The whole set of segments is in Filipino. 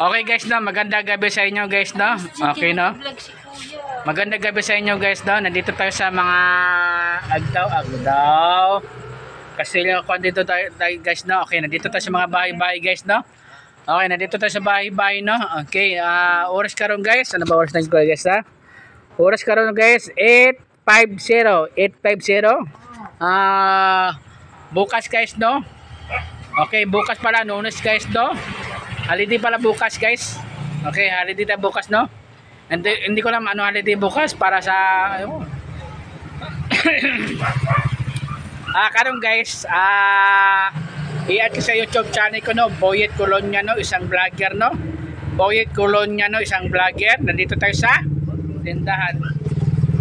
Okay guys, no, magandang gabi sa inyo guys, no. Okay, no. Magandang gabi sa inyo guys, no. Nandito tayo sa mga agdaw. Kasi kung dito tayo guys, no. Okay, nandito tayo sa mga bahay-bahay guys, no. Okay, nandito tayo sa bahay-bahay, no. Okay, oras karon guys. Ano ba oras na guys, ha? Oras karon guys, 8:50. Bukas guys, no. Okay, bukas pala, Lunes guys, no. Holiday pala bukas guys. Okay, holiday tayo bukas, no. Hindi ko alam ano holiday bukas para sa karon guys, i-add ko sa YouTube channel ko, no, Boyet Coloniano, isang vlogger, no. Boyet Coloniano, isang vlogger. Nandito tayo sa tindahan.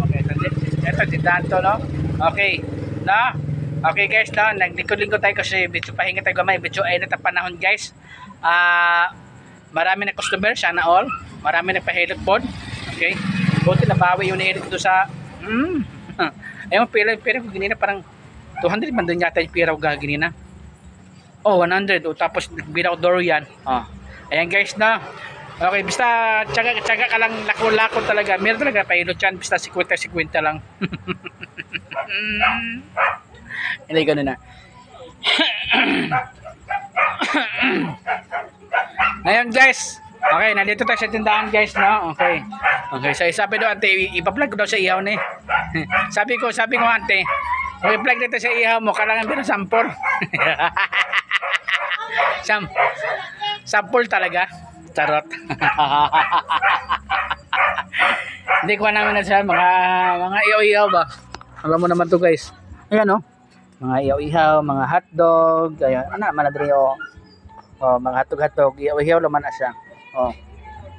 Okay, ito tindahan to, no. Okay, no. Okay guys, no, naglingkod-lingkod tayo kasi medyo pahinga tayo gamay, medyo ay na panahon guys. Marami na customer, sana all. Marami na pahilot pod. Okay, buti na bawi yung nahilot ko sa ayun, pera ko ginina parang 200 man din yata yung pera ko ginina. Oh, 100. O, tapos nagbila ko Dorian. Ayan guys, no. Okay, basta tsaga ka lang, lako-lako talaga. Meron talaga pahilot yan, basta 50-50 lang. Hindi ko na. Ngayon guys, okay, nandito tayo sa tindahan guys, no? Okay. Okay, so sabi do ante, ipa-plug daw sa ihaw ni. sabi ko ante, okay, plug dito sa ihaw mo, kailangan din ng sampol. Sampol talaga. Charot. Hindi ko naman na sa mga ihaw-ihaw ba. Alam mo naman to guys. Ayan, no? Mga ihaw-ihaw, mga hotdog, ayan, manadri o. Oh, mga hatog-hatog, ihaw laman na siya. Oh.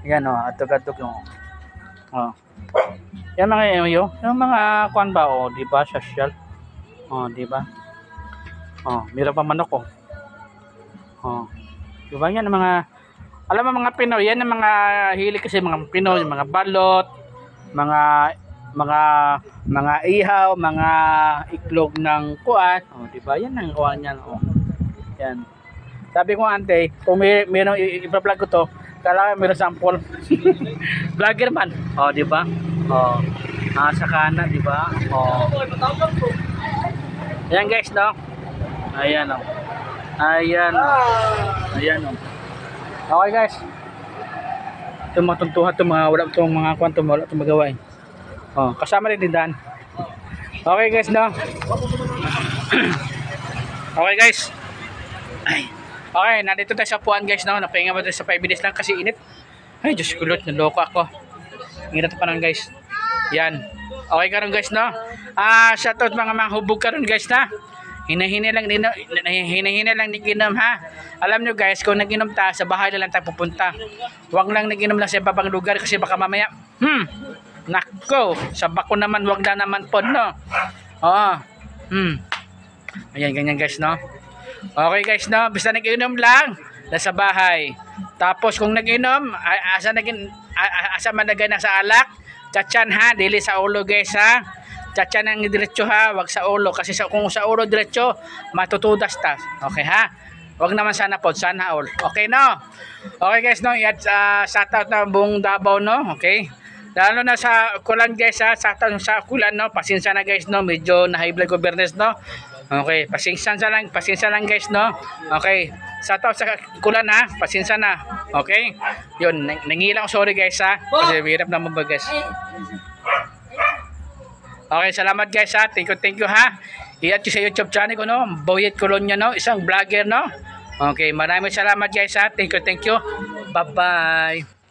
Yan oh, hatog-hatog yung. Oh. Yan mga ihaw, yung mga kuan ba oh, di ba, social. Oh, di ba? Oh, mira pa manok oh. Oh. Di ba yan mga alam mo mga Pinoy, yan ang mga hilig kasi mga Pinoy, mga balot, mga ihaw, mga iklog ng kuan. Oh, di ba? Yan ang kuan niyan oh. Yan. Sabi ko ante, kung mayroong i-vlog ko to, kailangan mayroong sample. Vlogger man. Oh, di ba? Oh. Sa kanan, di ba? Oh. Ayan guys, no. Ayan oh. Ayan. Ayan oh. Okay guys. Ito mga tuntuhan, ito mga wala itong mga kwanto, wala itong magawa eh. Oh, kasama rin din daan. Okay guys, no. Okay guys. Ay. Okay, nandito tayo sa puan guys, no. Napahinga mo tayo sa 5 minutes lang kasi init. Ay, Diyos ko Lord, naloko ako. Ingat pa rin guys. Yan. Okay karon guys, no. Shoutout mga hubog karon guys, na. Hinahina lang niginom ha. Alam nyo guys, kung naginom ta, sa bahay na lang tayo pupunta. Huwag lang naginom lang sa ibang lugar kasi baka mamaya, nako, sa bako naman, huwag na naman po, no. Ayan, ganyan guys, no. Okay guys, no, basta naginom lang nasa bahay. Tapos kung naginom, asa man nagana sa alak, tchatchan ha, dili sa ulo guys ha. Tchatchan ang diretso ha, wag sa ulo kasi kung sa ulo diretso, matutudas ta. Okay ha? Wag naman sana pod, sana all. Okay no? Okay guys, no, shoutout na buong Davao, no. Okay? Lalo na sa Kulan guys ha, shoutout sa Kulan, no. Pasensya na guys, no, medyo na high blood ko Bernes, no. Okay, pasensya lang guys, no. Okay, shoutout sa Kulan ha, pasensya na. Okay? Yun, nangilang sorry guys ha, kasi hirap naman ba guys. Okay, salamat guys ha. Thank you ha. I-add ko sa YouTube channel ko, no, Boyet Coloniano, isang vlogger, no. Okay, maraming salamat guys ha. Thank you. Bye-bye.